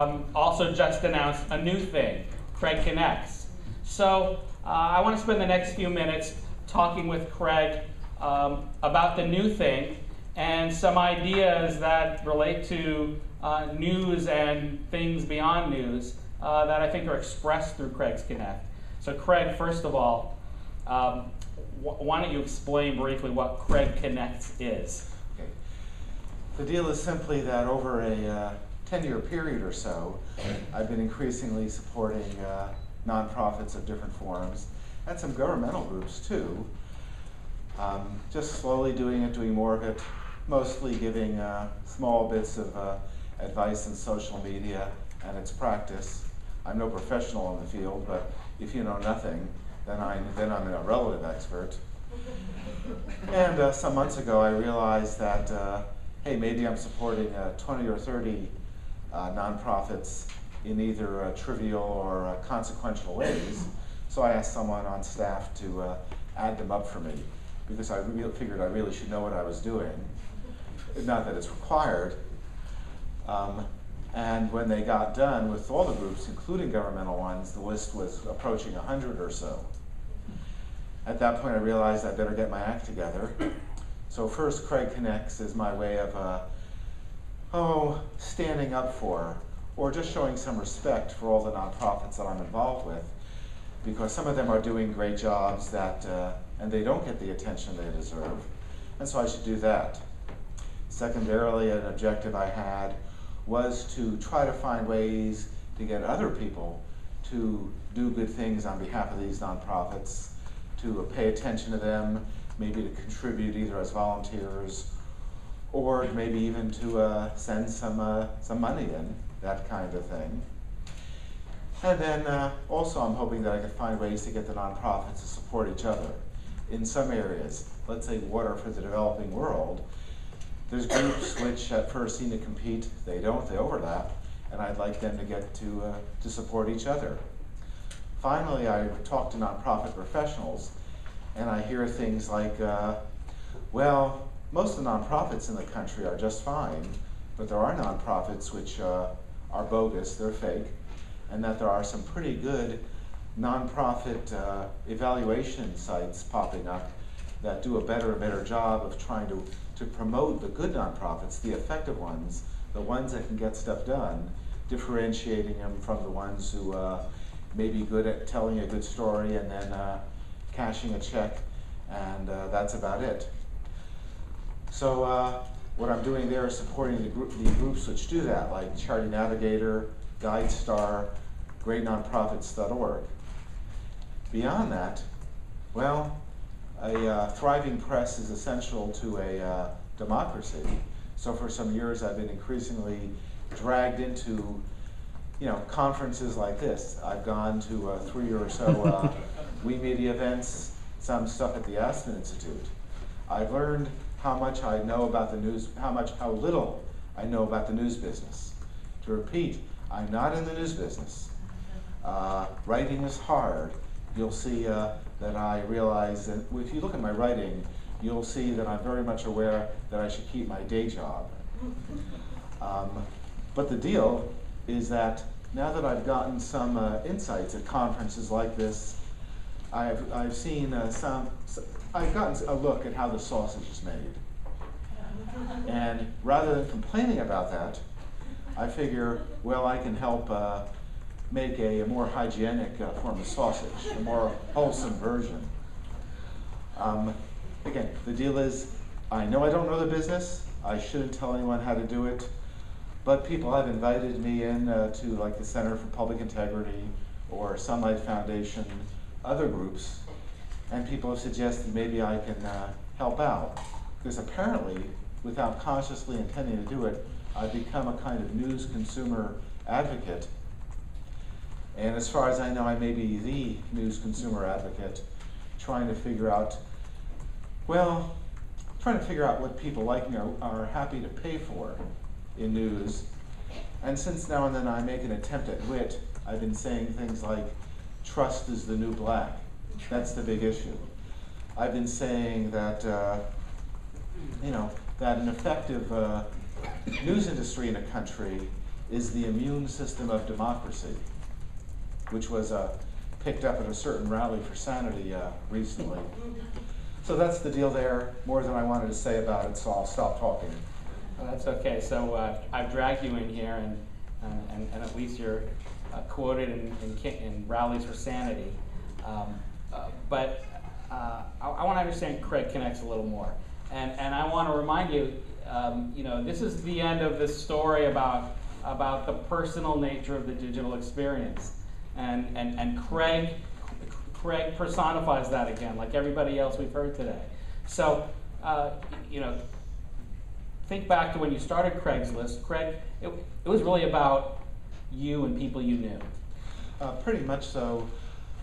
Also just announced a new thing, Craig Connects. So I want to spend the next few minutes talking with Craig about the new thing and some ideas that relate to news and things beyond news that I think are expressed through Craig's Connect. So Craig, first of all, why don't you explain briefly what Craig Connects is? Okay. The deal is simply that over a 10-year period or so, I've been increasingly supporting nonprofits of different forms and some governmental groups too. Just slowly doing more of it, mostly giving small bits of advice in social media and its practice. I'm no professional in the field, but if you know nothing, then I'm a relative expert. And some months ago I realized that, hey, maybe I'm supporting 20 or 30 nonprofits in either trivial or consequential ways. So I asked someone on staff to add them up for me, because I figured I really should know what I was doing. Not that it's required. And when they got done with all the groups, including governmental ones, the list was approaching 100 or so. At that point I realized I better get my act together. So first, Craig Connects is my way of standing up for, or just showing some respect for all the nonprofits that I'm involved with, because some of them are doing great jobs that, and they don't get the attention they deserve, and so I should do that. Secondarily, an objective I had was to try to find ways to get other people to do good things on behalf of these nonprofits, to pay attention to them, maybe to contribute either as volunteers, or maybe even to send some money in, that kind of thing. And then also I'm hoping that I could find ways to get the nonprofits to support each other in some areas. Let's say water for the developing world. There's groups which at first seem to compete, they don't, they overlap, and I'd like them to get to support each other. Finally, I talk to nonprofit professionals, and I hear things like, well, most of the nonprofits in the country are just fine, but there are nonprofits which are bogus, they're fake, and that there are some pretty good nonprofit evaluation sites popping up that do a better and better job of trying to promote the good nonprofits, the effective ones, the ones that can get stuff done, differentiating them from the ones who may be good at telling a good story and then cashing a check, and that's about it. So what I'm doing there is supporting the groups which do that, like Charity Navigator, GuideStar, greatnonprofits.org. Beyond that, well, a thriving press is essential to a democracy. So for some years I've been increasingly dragged into conferences like this. I've gone to 3 or so We Media events, some stuff at the Aspen Institute. I've learned how much I know about the news, how little I know about the news business. To repeat, I'm not in the news business. Writing is hard. You'll see that I realize that if you look at my writing, you'll see that I'm very much aware that I should keep my day job. But the deal is that now that I've gotten some insights at conferences like this, I've seen I've gotten a look at how the sausage is made. And rather than complaining about that, I figure, well, I can help make a more hygienic form of sausage, a more wholesome version. Again, the deal is, I know I don't know the business, I shouldn't tell anyone how to do it, but people have invited me in to like the Center for Public Integrity or Sunlight Foundation, other groups, and people have suggested maybe I can help out. Because apparently, without consciously intending to do it, I've become a kind of news consumer advocate. And as far as I know, I may be the news consumer advocate, trying to figure out, what people like me are happy to pay for in news. And since now and then I make an attempt at wit, I've been saying things like, trust is the new black. That's the big issue. I've been saying that, that an effective news industry in a country is the immune system of democracy, which was picked up at a certain rally for sanity recently. So that's the deal there, more than I wanted to say about it, so I'll stop talking. Well, that's okay. So I've dragged you in here, and at least you're quoted in rallies for sanity. But I want to understand Craig Connects a little more, and I want to remind you, this is the end of this story about the personal nature of the digital experience, and Craig personifies that again, like everybody else we've heard today. So, think back to when you started Craigslist. Craig, it was really about you and people you knew. Pretty much so.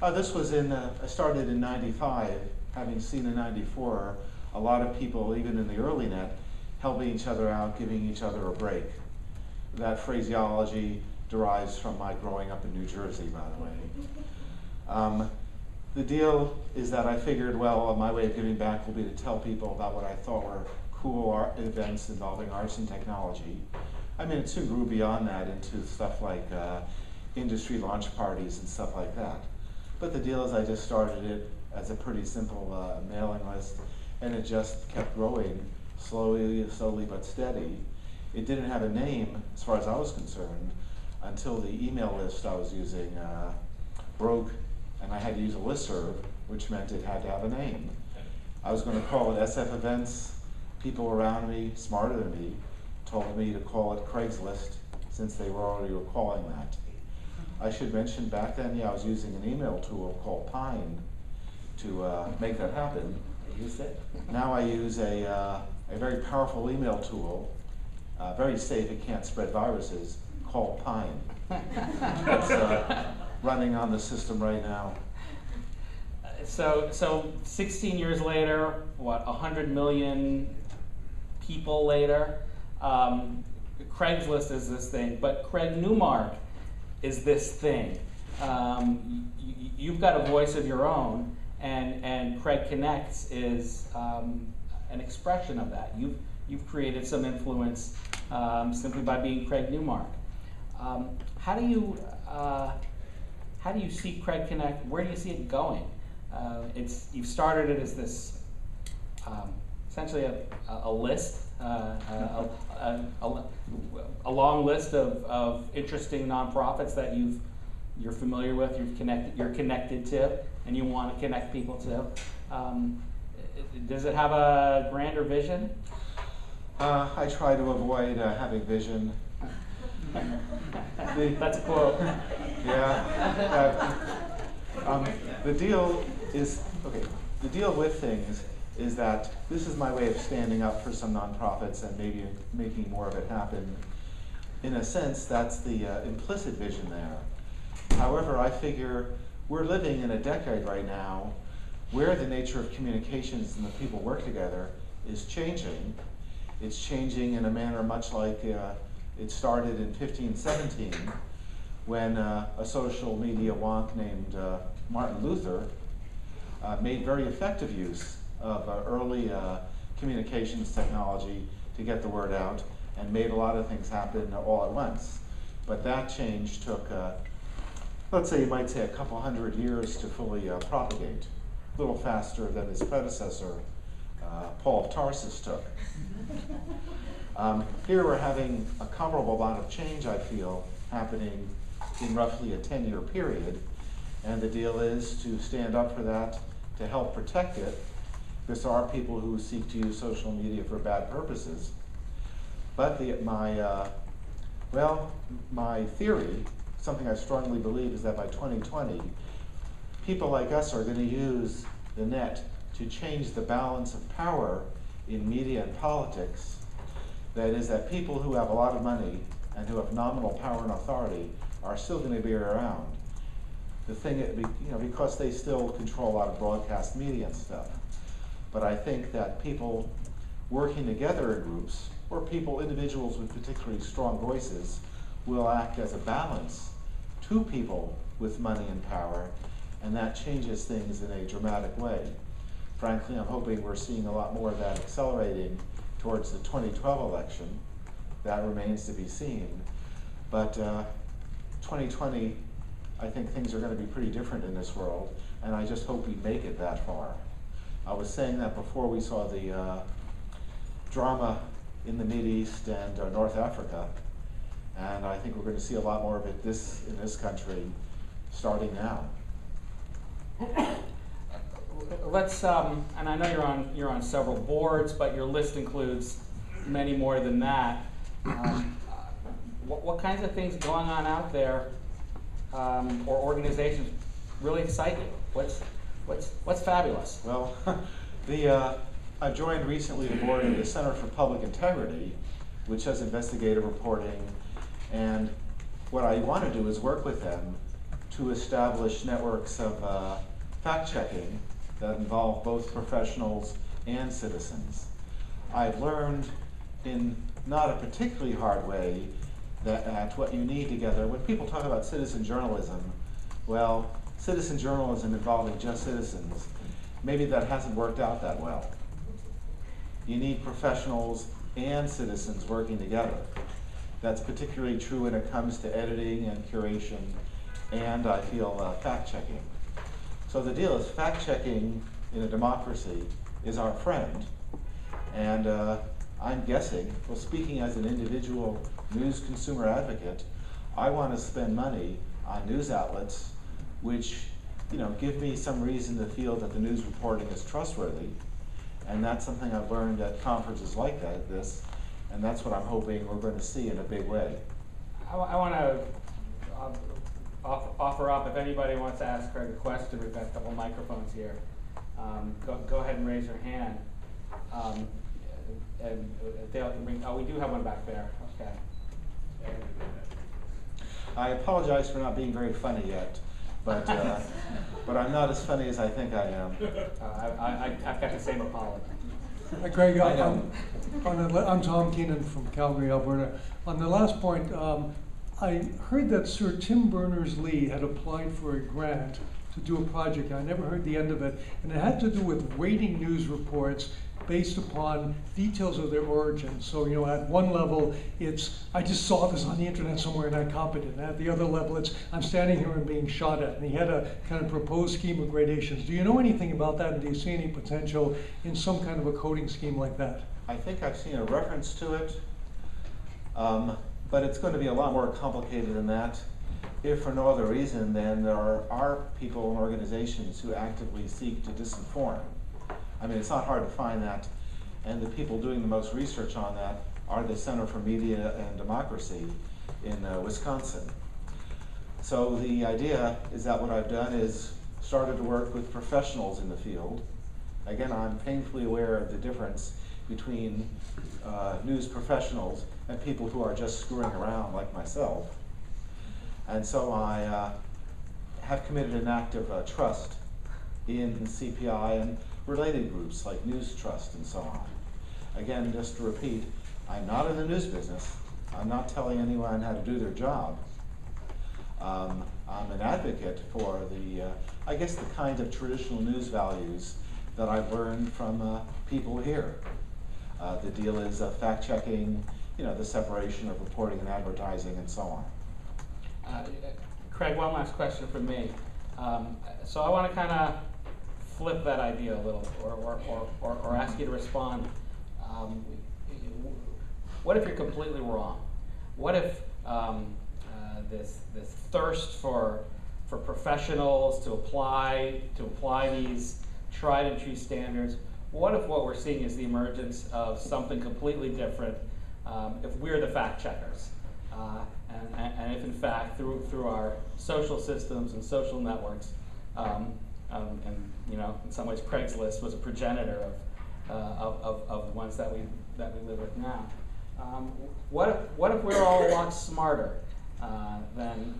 This was I started in '95, having seen in '94 a lot of people, even in the early net, helping each other out, giving each other a break. That phraseology derives from my growing up in New Jersey, by the way. The deal is that I figured, well, my way of giving back will be to tell people about what I thought were cool art events involving arts and technology. I mean, it soon grew beyond that into stuff like industry launch parties and stuff like that. But the deal is I just started it as a pretty simple mailing list, and it just kept growing slowly but steady. It didn't have a name, as far as I was concerned, until the email list I was using broke, and I had to use a listserv, which meant it had to have a name. I was going to call it SF Events. People around me, smarter than me, told me to call it Craigslist, since they were already calling that. I should mention back then, I was using an email tool called Pine to make that happen. Now I use a very powerful email tool, very safe, it can't spread viruses, called Pine. It's running on the system right now. So 16 years later, 100 million people later, Craigslist is this thing, but Craig Newmark is this thing. You've got a voice of your own, and Craig Connects is an expression of that. You've created some influence simply by being Craig Newmark. How do you see Craig Connect? Where do you see it going? You've started it as this essentially a list, a long list of interesting nonprofits that you're familiar with, you're connected to, and you want to connect people to. Does it have a grander vision? I try to avoid having vision. That's a quote. Yeah. The deal is, okay, the deal with things is that this is my way of standing up for some nonprofits and maybe making more of it happen. In a sense, that's the implicit vision there. However, I figure we're living in a decade right now where the nature of communications and the people work together is changing. It's changing in a manner much like it started in 1517 when a social media wonk named Martin Luther made very effective use of early communications technology to get the word out and made a lot of things happen all at once. But that change took, let's say you might say a couple hundred years to fully propagate, a little faster than his predecessor, Paul of Tarsus took. Here we're having a comparable amount of change, I feel, happening in roughly a 10-year period, and the deal is to stand up for that, to help protect it, because there are people who seek to use social media for bad purposes. But my theory, something I strongly believe, is that by 2020, people like us are going to use the net to change the balance of power in media and politics. That is, that people who have a lot of money and who have nominal power and authority are still going to be around. The thing, because they still control a lot of broadcast media and stuff. But I think that people working together in groups, or individuals with particularly strong voices, will act as a balance to people with money and power, and that changes things in a dramatic way. Frankly, I'm hoping we're seeing a lot more of that accelerating towards the 2012 election. That remains to be seen. But 2020, I think things are going to be pretty different in this world, and I just hope we make it that far. I was saying that before we saw the drama in the Mideast and North Africa, and I think we're going to see a lot more of it in this country starting now. Let's, and I know you're on several boards, but your list includes many more than that. What kinds of things going on out there, or organizations, really excite you? What's fabulous? Well, I joined recently the board of the Center for Public Integrity, which has investigative reporting, and what I want to do is work with them to establish networks of fact-checking that involve both professionals and citizens. I've learned in not a particularly hard way that what you need together, when people talk about citizen journalism, well, citizen journalism involving just citizens, maybe that hasn't worked out that well. You need professionals and citizens working together. That's particularly true when it comes to editing and curation, and I feel fact-checking. So the deal is fact-checking in a democracy is our friend, and I'm guessing, well, speaking as an individual news consumer advocate, I want to spend money on news outlets which, give me some reason to feel that the news reporting is trustworthy, and that's something I've learned at conferences like this, and that's what I'm hoping we're going to see in a big way. I want to offer up, if anybody wants to ask Craig a question, we've got a couple microphones here. Go ahead and raise your hand. And Dale can bring, we do have one back there. Okay. I apologize for not being very funny yet, but I'm not as funny as I think I am. I've got the same apology. Hi, Craig. I'm Tom Keenan from Calgary, Alberta. On the last point, I heard that Sir Tim Berners-Lee had applied for a grant to do a project. I never heard the end of it, and it had to do with rating news reports based upon details of their origin. So, at one level, it's, I just saw this on the internet somewhere and I copied it. And at the other level, it's, I'm standing here and being shot at. And he had a kind of proposed scheme of gradations. Do you know anything about that, and do you see any potential in some kind of a coding scheme like that? I think I've seen a reference to it, but it's going to be a lot more complicated than that, if for no other reason than there are people and organizations who actively seek to disinform. I mean, it's not hard to find that, and the people doing the most research on that are the Center for Media and Democracy in Wisconsin. So the idea is that what I've done is started to work with professionals in the field. Again, I'm painfully aware of the difference between news professionals and people who are just screwing around like myself. And so I have committed an act of trust in CPI and related groups like News Trust and so on. Again, just to repeat, I'm not in the news business. I'm not telling anyone how to do their job. I'm an advocate for I guess the kind of traditional news values that I've learned from people here. The deal is fact-checking, the separation of reporting and advertising and so on. Craig, one last question from me. So I want to kind of flip that idea a little, or ask you to respond. What if you're completely wrong? What if this thirst for professionals to apply these tried and true standards? What if what we're seeing is the emergence of something completely different? If we're the fact checkers, and if in fact through our social systems and social networks, and in some ways Craigslist was a progenitor of the ones that we live with now. What if we're all a lot smarter than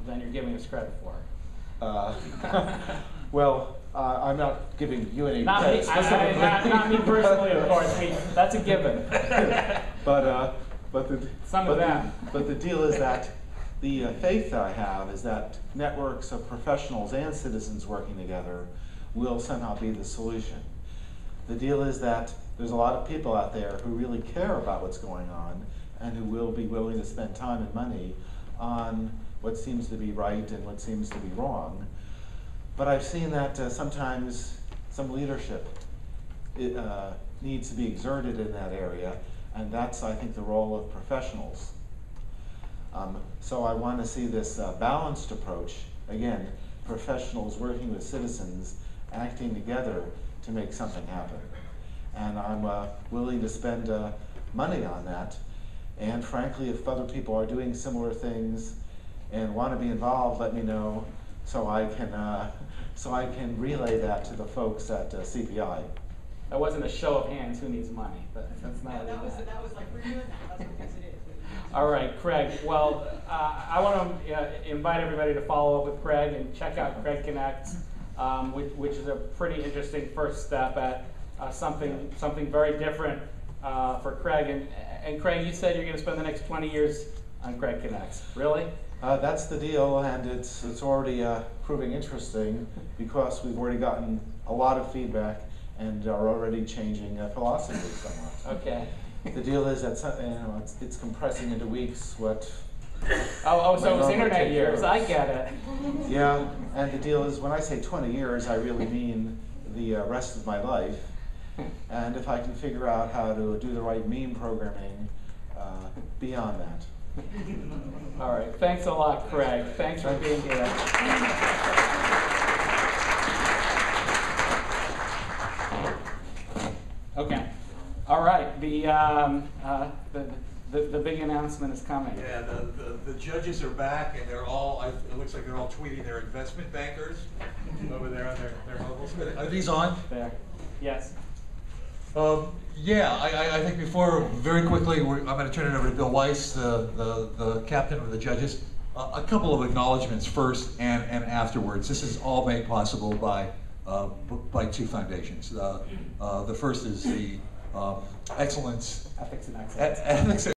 you're giving us credit for? Well, I'm not giving you any not credit me, specifically. Not me personally, of course. That's a given. But the deal is that the faith that I have is that networks of professionals and citizens working together will somehow be the solution. The deal is that there's a lot of people out there who really care about what's going on and who will be willing to spend time and money on what seems to be right and what seems to be wrong. But I've seen that sometimes some leadership needs to be exerted in that area, and that's, I think, the role of professionals. So I want to see this balanced approach, again, professionals working with citizens, acting together to make something happen. And I'm willing to spend money on that. And frankly, if other people are doing similar things and want to be involved, let me know so I can relay that to the folks at CPI. That wasn't a show of hands, who needs money, but that's not. No, that was like, we're doing that, that's what it is. All right, Craig. Well, I want to invite everybody to follow up with Craig and check out Craig Connects, which is a pretty interesting first step at something very different for Craig. And Craig, you said you're going to spend the next 20 years on Craig Connects. Really? That's the deal, and it's already proving interesting because we've already gotten a lot of feedback and are already changing philosophy somewhat. Okay. The deal is that it's compressing into weeks what. Oh, so it was internet years. I get it. Yeah, and the deal is when I say 20 years, I really mean the rest of my life. And if I can figure out how to do the right meme programming beyond that. All right. Thanks a lot, Craig. Thanks for being here. Okay. All right. The big announcement is coming. Yeah, the judges are back, and they're all, it looks like they're all tweeting their investment bankers over there on their mobiles. Are these on? There. Yes. Yeah, I think before, very quickly, I'm going to turn it over to Bill Weiss, the captain of the judges. A couple of acknowledgments first and afterwards. This is all made possible by two foundations. The first is the Excellence Ethics and Excellence.